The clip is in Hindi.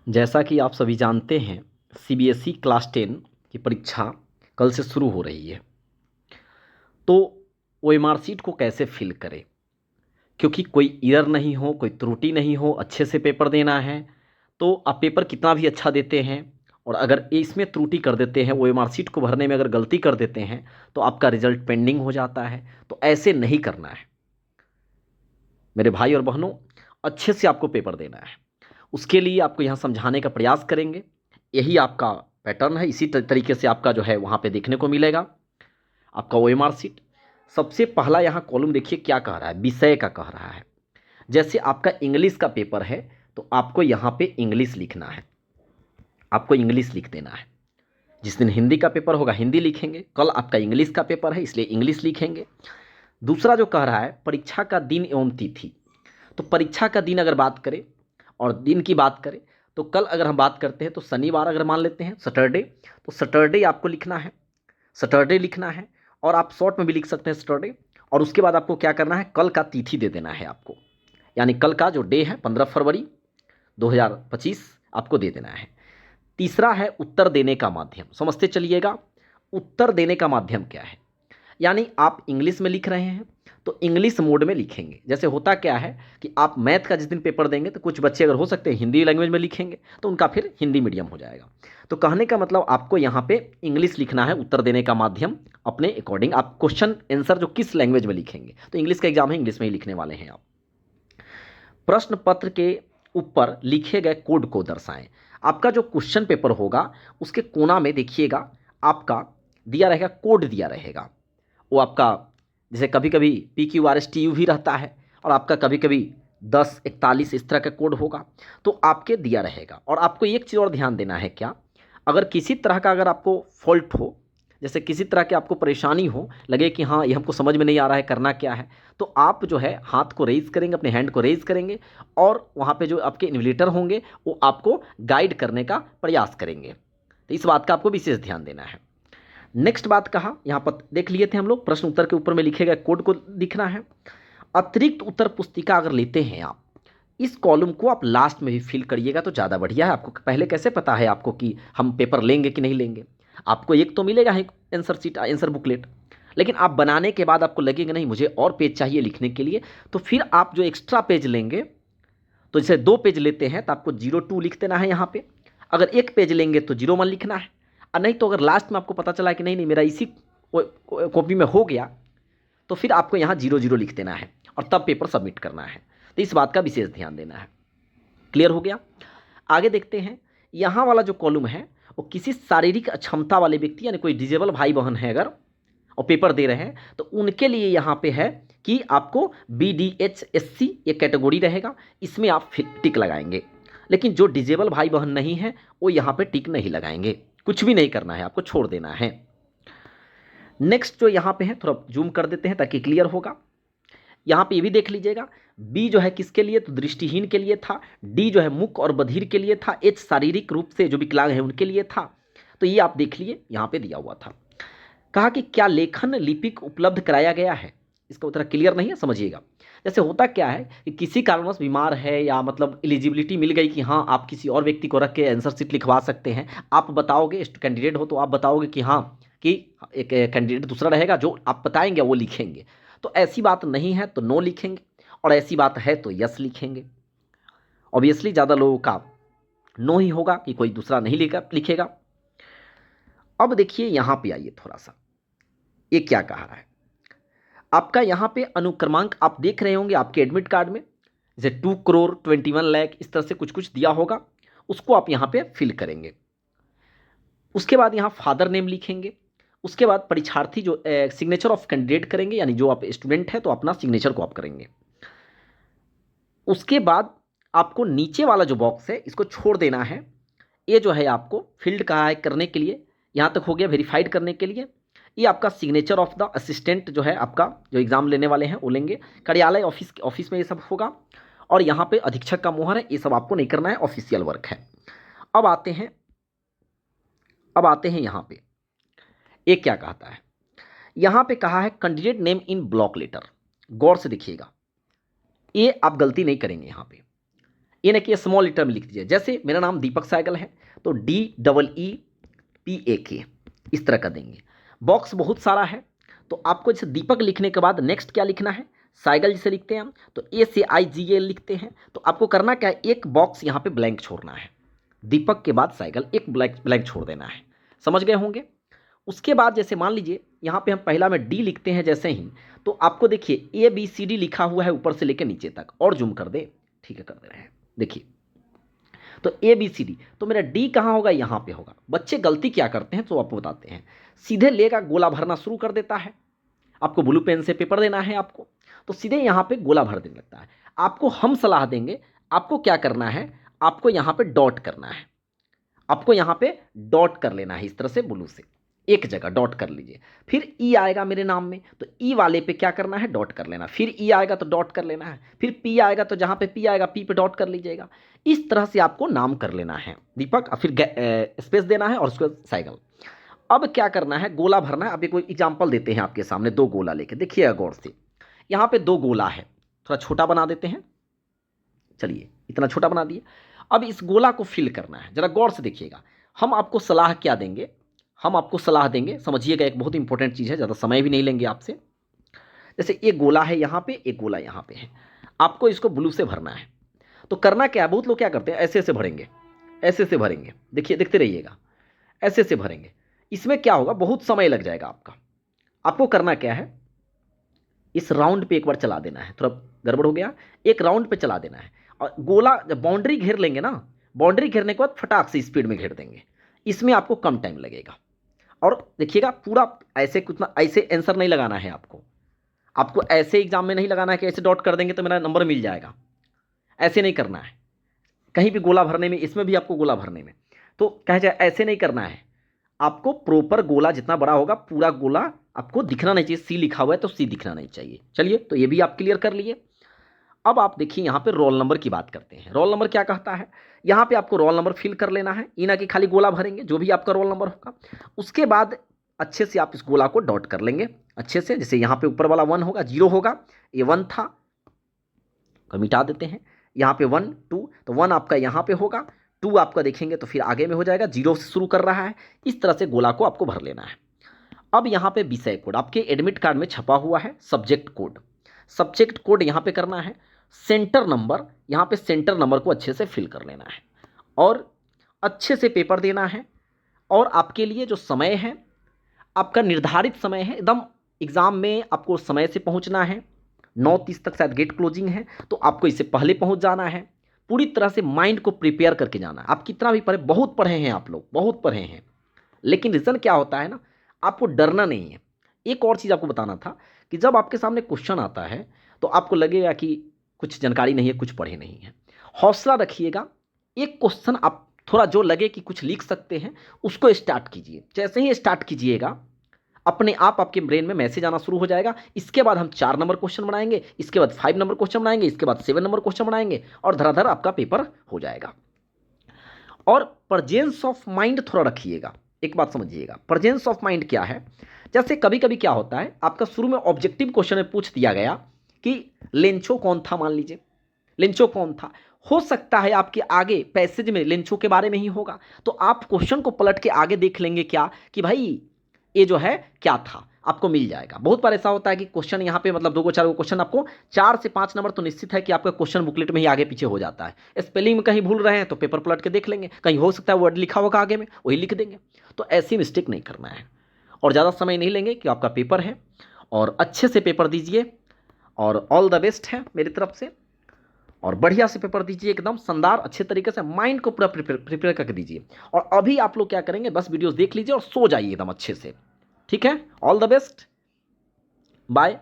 जैसा कि आप सभी जानते हैं, सीबीएसई क्लास 10 की परीक्षा कल से शुरू हो रही है। तो ओएमआर शीट को कैसे फिल करें, क्योंकि कोई एरर नहीं हो, कोई त्रुटि नहीं हो, अच्छे से पेपर देना है। तो आप पेपर कितना भी अच्छा देते हैं और अगर इसमें त्रुटि कर देते हैं, ओएमआर शीट को भरने में अगर गलती कर देते हैं, तो आपका रिजल्ट पेंडिंग हो जाता है। तो ऐसे नहीं करना है मेरे भाई और बहनों। अच्छे से आपको पेपर देना है। उसके लिए आपको यहाँ समझाने का प्रयास करेंगे। यही आपका पैटर्न है। इसी तरीके से आपका जो है वहाँ पे देखने को मिलेगा आपका ओएमआर शीट। सबसे पहला यहाँ कॉलम देखिए क्या कह रहा है, विषय का कह रहा है। जैसे आपका इंग्लिश का पेपर है तो आपको यहाँ पे इंग्लिश लिखना है, आपको इंग्लिश लिख देना है। जिस दिन हिंदी का पेपर होगा हिंदी लिखेंगे, कल आपका इंग्लिश का पेपर है इसलिए इंग्लिश लिखेंगे। दूसरा जो कह रहा है परीक्षा का दिन एवं तिथि, तो परीक्षा का दिन अगर बात करें और दिन की बात करें तो कल अगर हम बात करते हैं तो शनिवार अगर मान लेते हैं सैटरडे, तो सैटरडे आपको लिखना है, सैटरडे लिखना है। और आप शॉर्ट में भी लिख सकते हैं सैटरडे। और उसके बाद आपको क्या करना है, कल का तिथि दे देना है आपको, यानी कल का जो डे है 15 फरवरी 2025 आपको दे देना है। तीसरा है उत्तर देने का माध्यम, समझते चलिएगा। उत्तर देने का माध्यम क्या है, यानी आप इंग्लिश में लिख रहे हैं तो इंग्लिश मोड में लिखेंगे। जैसे होता क्या है कि आप मैथ का जिस दिन पेपर देंगे तो कुछ बच्चे अगर हो सकते हैं हिंदी लैंग्वेज में लिखेंगे तो उनका फिर हिंदी मीडियम हो जाएगा। तो कहने का मतलब आपको यहाँ पे इंग्लिश लिखना है, उत्तर देने का माध्यम अपने अकॉर्डिंग। आप क्वेश्चन आंसर जो किस लैंग्वेज में लिखेंगे, तो इंग्लिश का एग्जाम है, इंग्लिश में ही लिखने वाले हैं आप। प्रश्न पत्र के ऊपर लिखे गए कोड को दर्शाएं। आपका जो क्वेश्चन पेपर होगा उसके कोना में देखिएगा आपका दिया रहेगा, कोड दिया रहेगा। वो आपका जैसे कभी कभी PQRSTU भी रहता है और आपका कभी कभी 1041 इस तरह का कोड होगा, तो आपके दिया रहेगा। और आपको एक चीज़ और ध्यान देना है, क्या अगर किसी तरह का अगर आपको फॉल्ट हो, जैसे किसी तरह की आपको परेशानी हो, लगे कि हाँ ये हमको समझ में नहीं आ रहा है करना क्या है, तो आप जो है हाथ को रेज करेंगे, अपने हैंड को रेज करेंगे और वहाँ पे जो आपके इन्विजिलेटर होंगे वो आपको गाइड करने का प्रयास करेंगे। तो इस बात का आपको विशेष ध्यान देना है। नेक्स्ट बात कहा, यहाँ पर देख लिए थे हम लोग, प्रश्न उत्तर के ऊपर में लिखे गए कोड को दिखना है। अतिरिक्त उत्तर पुस्तिका अगर लेते हैं आप, इस कॉलम को आप लास्ट में भी फिल करिएगा तो ज़्यादा बढ़िया है। आपको पहले कैसे पता है आपको कि हम पेपर लेंगे कि नहीं लेंगे? आपको एक तो मिलेगा है आंसर शीट, आंसर बुकलेट, लेकिन आप बनाने के बाद आपको लगेगा नहीं मुझे और पेज चाहिए लिखने के लिए, तो फिर आप जो एक्स्ट्रा पेज लेंगे, तो जैसे 2 पेज लेते हैं तो आपको 02 लिख देना है यहाँ पे। अगर 1 पेज लेंगे तो 01 लिखना है। और नहीं तो अगर लास्ट में आपको पता चला कि नहीं नहीं मेरा इसी कॉपी में हो गया, तो फिर आपको यहाँ 00 लिख देना है और तब पेपर सबमिट करना है। तो इस बात का विशेष ध्यान देना है। क्लियर हो गया? आगे देखते हैं। यहाँ वाला जो कॉलम है वो किसी शारीरिक अक्षमता वाले व्यक्ति यानी कोई डिजेबल भाई बहन है अगर और पेपर दे रहे हैं तो उनके लिए यहाँ पे है कि आपको BDHSC ये कैटेगरी रहेगा, इसमें आप टिक लगाएंगे। लेकिन जो डिजेबल भाई बहन नहीं है वो यहाँ पे टिक नहीं लगाएंगे, कुछ भी नहीं करना है, आपको छोड़ देना है। नेक्स्ट जो यहाँ पे है, थोड़ा जूम कर देते हैं ताकि क्लियर होगा। यहाँ पे ये भी देख लीजिएगा, बी जो है किसके लिए, तो दृष्टिहीन के लिए था। डी जो है मूक और बधिर के लिए था। एच शारीरिक रूप से जो विकलांग है उनके लिए था। तो ये आप देख लिए यहाँ पे दिया हुआ था। कहा कि क्या लेखन लिपिक उपलब्ध कराया गया है, इसका उत्तर क्लियर नहीं है, समझिएगा। जैसे होता क्या है कि किसी कारणवश बीमार है या मतलब एलिजिबिलिटी मिल गई कि हाँ आप किसी और व्यक्ति को रख के आंसर शीट लिखवा सकते हैं, आप बताओगे, कैंडिडेट हो तो आप बताओगे कि हाँ कि एक कैंडिडेट दूसरा रहेगा, जो आप बताएंगे वो लिखेंगे। तो ऐसी बात नहीं है तो नो लिखेंगे, और ऐसी बात है तो यस लिखेंगे। ऑब्वियसली ज़्यादा लोगों का नो ही होगा कि कोई दूसरा नहीं लिखेगा। अब देखिए यहाँ पे आइए थोड़ा सा, ये क्या कह रहा है। आपका यहाँ पे अनुक्रमांक आप देख रहे होंगे आपके एडमिट कार्ड में, जैसे 2 करोड़ 21 लाख इस तरह से कुछ कुछ दिया होगा, उसको आप यहाँ पे फिल करेंगे। उसके बाद यहाँ फादर नेम लिखेंगे। उसके बाद परीक्षार्थी जो सिग्नेचर ऑफ कैंडिडेट करेंगे, यानी जो आप स्टूडेंट है तो अपना सिग्नेचर को आप करेंगे। उसके बाद आपको नीचे वाला जो बॉक्स है इसको छोड़ देना है। ये जो है आपको फील्ड कहा है करने के लिए, यहाँ तक हो गया वेरीफाइड करने के लिए। ये आपका सिग्नेचर ऑफ द असिस्टेंट जो है आपका जो एग्ज़ाम लेने वाले हैं वो लेंगे। कार्यालय ऑफिस में ये सब होगा। और यहाँ पे अधीक्षक का मोहर है, ये सब आपको नहीं करना है, ऑफिशियल वर्क है। अब आते हैं यहाँ पे ये क्या कहता है। यहाँ पे कहा है candidate name in block letter. गौर से देखिएगा, ये आप गलती नहीं करेंगे यहाँ पे। ये ना कि स्मॉल लेटर में लिख दीजिए। जैसे मेरा नाम दीपक साइगल है तो DEEPAK इस तरह का देंगे। बॉक्स बहुत सारा है तो आपको जैसे दीपक लिखने के बाद नेक्स्ट क्या लिखना है, साइगल जिसे लिखते हैं हम तो SAIGL लिखते हैं। तो आपको करना क्या है, एक बॉक्स यहाँ पे ब्लैंक छोड़ना है, दीपक के बाद साइगल एक ब्लैंक छोड़ देना है। समझ गए होंगे। उसके बाद जैसे मान लीजिए यहाँ पे हम पहला में D लिखते हैं जैसे ही, तो आपको देखिए ABCD लिखा हुआ है ऊपर से लेकर नीचे तक, और जूम कर दे, ठीक है कर दे रहे हैं, देखिए तो ABCD, तो मेरा D कहाँ होगा, यहाँ पे होगा। बच्चे गलती क्या करते हैं तो आपको बताते हैं, सीधे लेगा गोला भरना शुरू कर देता है। आपको ब्लू पेन से पेपर देना है आपको, तो सीधे यहाँ पे गोला भर देने लगता है। आपको हम सलाह देंगे, आपको क्या करना है, आपको यहाँ पे डॉट करना है, आपको यहाँ पे डॉट कर लेना है इस तरह से ब्लू से, एक जगह डॉट कर लीजिए। फिर ई आएगा मेरे नाम में तो ई वाले पे क्या करना है, डॉट कर लेना। फिर ई आएगा तो डॉट कर लेना है। फिर पी आएगा तो जहाँ पे पी आएगा पी पे डॉट कर लीजिएगा। इस तरह से आपको नाम कर लेना है दीपक, फिर स्पेस देना है और उसके बाद साइकिल। अब क्या करना है, गोला भरना है। अभी कोई एग्जाम्पल देते हैं आपके सामने, दो गोला लेके देखिएगा गौर से। यहाँ पे दो गोला है, थोड़ा छोटा बना देते हैं, चलिए इतना छोटा बना दिए। अब इस गोला को फिल करना है, जरा गौर से देखिएगा। हम आपको सलाह क्या देंगे, हम आपको सलाह देंगे, समझिएगा, एक बहुत इंपॉर्टेंट चीज़ है, ज़्यादा समय भी नहीं लेंगे आपसे। जैसे एक गोला है यहाँ पे, एक गोला यहाँ पे है, आपको इसको ब्लू से भरना है। तो करना क्या है, बहुत लोग क्या करते हैं, ऐसे ऐसे भरेंगे, ऐसे ऐसे भरेंगे, देखिए देखते रहिएगा, ऐसे ऐसे भरेंगे। इसमें क्या होगा, बहुत समय लग जाएगा आपका। आपको करना क्या है, इस राउंड पे एक बार चला देना है, थोड़ा गड़बड़ हो गया, एक राउंड पे चला देना है। और गोला जब बाउंड्री घेर लेंगे ना, बाउंड्री घेरने के बाद फटाक से स्पीड में घेर देंगे, इसमें आपको कम टाइम लगेगा। और देखिएगा पूरा ऐसे कुछ ना, ऐसे आंसर नहीं लगाना है आपको, आपको ऐसे एग्जाम में नहीं लगाना है कि ऐसे डॉट कर देंगे तो मेरा नंबर मिल जाएगा, ऐसे नहीं करना है। कहीं भी गोला भरने में, इसमें भी आपको गोला भरने में तो कह जाए ऐसे नहीं करना है। आपको प्रॉपर गोला जितना बड़ा होगा, पूरा गोला आपको दिखना नहीं चाहिए। सी लिखा हुआ है तो सी दिखना नहीं चाहिए। चलिए, तो ये भी आप क्लियर कर लिए। अब आप देखिए यहाँ पे रोल नंबर की बात करते हैं। रोल नंबर क्या कहता है, यहाँ पे आपको रोल नंबर फिल कर लेना है, ये ना कि खाली गोला भरेंगे, जो भी आपका रोल नंबर होगा। उसके बाद अच्छे से आप इस गोला को डॉट कर लेंगे अच्छे से। जैसे यहाँ पे ऊपर वाला 1 होगा, 0 होगा, ये 1 था, तो मिटा देते हैं। यहाँ पे 1 2, तो 1 आपका यहाँ पे होगा, 2 आपका देखेंगे तो फिर आगे में हो जाएगा, 0 से शुरू कर रहा है। इस तरह से गोला को आपको भर लेना है। अब यहाँ पे विषय कोड आपके एडमिट कार्ड में छपा हुआ है, सब्जेक्ट कोड, सब्जेक्ट कोड यहाँ पे करना है। सेंटर नंबर, यहाँ पे सेंटर नंबर को अच्छे से फिल कर लेना है और अच्छे से पेपर देना है। और आपके लिए जो समय है, आपका निर्धारित समय है, एकदम एग्ज़ाम में आपको समय से पहुँचना है। 9:30 तक शायद गेट क्लोजिंग है, तो आपको इससे पहले पहुँच जाना है। पूरी तरह से माइंड को प्रिपेयर करके जाना है। आप कितना भी पढ़े, बहुत पढ़े हैं आप लोग, बहुत पढ़े हैं, लेकिन रीज़न क्या होता है ना, आपको डरना नहीं है। एक और चीज़ आपको बताना था कि जब आपके सामने क्वेश्चन आता है तो आपको लगेगा कि कुछ जानकारी नहीं है, कुछ पढ़े नहीं है, हौसला रखिएगा। एक क्वेश्चन आप थोड़ा जो लगे कि कुछ लिख सकते हैं, उसको स्टार्ट कीजिए। जैसे ही स्टार्ट कीजिएगा, अपने आप आपके ब्रेन में मैसेज आना शुरू हो जाएगा। इसके बाद हम 4 नंबर क्वेश्चन बनाएंगे, इसके बाद 5 नंबर क्वेश्चन बनाएंगे, इसके बाद 7 नंबर क्वेश्चन बनाएंगे, और धड़ाधड़ आपका पेपर हो जाएगा। और प्रेजेंस ऑफ माइंड थोड़ा रखिएगा। एक बात समझिएगा, प्रेजेंस ऑफ माइंड क्या है, जैसे कभी कभी क्या होता है, आपका शुरू में ऑब्जेक्टिव क्वेश्चन में पूछ दिया गया कि लेंचो कौन था, मान लीजिए लेंचो कौन था। हो सकता है आपके आगे पैसेज में लेंचो के बारे में ही होगा, तो आप क्वेश्चन को पलट के आगे देख लेंगे क्या कि भाई ये जो है क्या था, आपको मिल जाएगा। बहुत बार ऐसा होता है कि क्वेश्चन यहाँ पे मतलब 2 4 क्वेश्चन, आपको 4 से 5 नंबर तो निश्चित है कि आपका क्वेश्चन बुकलेट में ही आगे पीछे हो जाता है। स्पेलिंग में कहीं भूल रहे हैं तो पेपर पलट के देख लेंगे, कहीं हो सकता है वर्ड लिखा होगा आगे में, वही लिख देंगे। तो ऐसी मिस्टेक नहीं करना है, और ज़्यादा समय नहीं लेंगे कि आपका पेपर है, और अच्छे से पेपर दीजिए। और ऑल द बेस्ट है मेरी तरफ से, और बढ़िया से पेपर दीजिए, एकदम शानदार अच्छे तरीके से माइंड को पूरा प्रिपेयर करके दीजिए। और अभी आप लोग क्या करेंगे, बस वीडियोस देख लीजिए और सो जाइए एकदम अच्छे से, ठीक है। All the best, bye.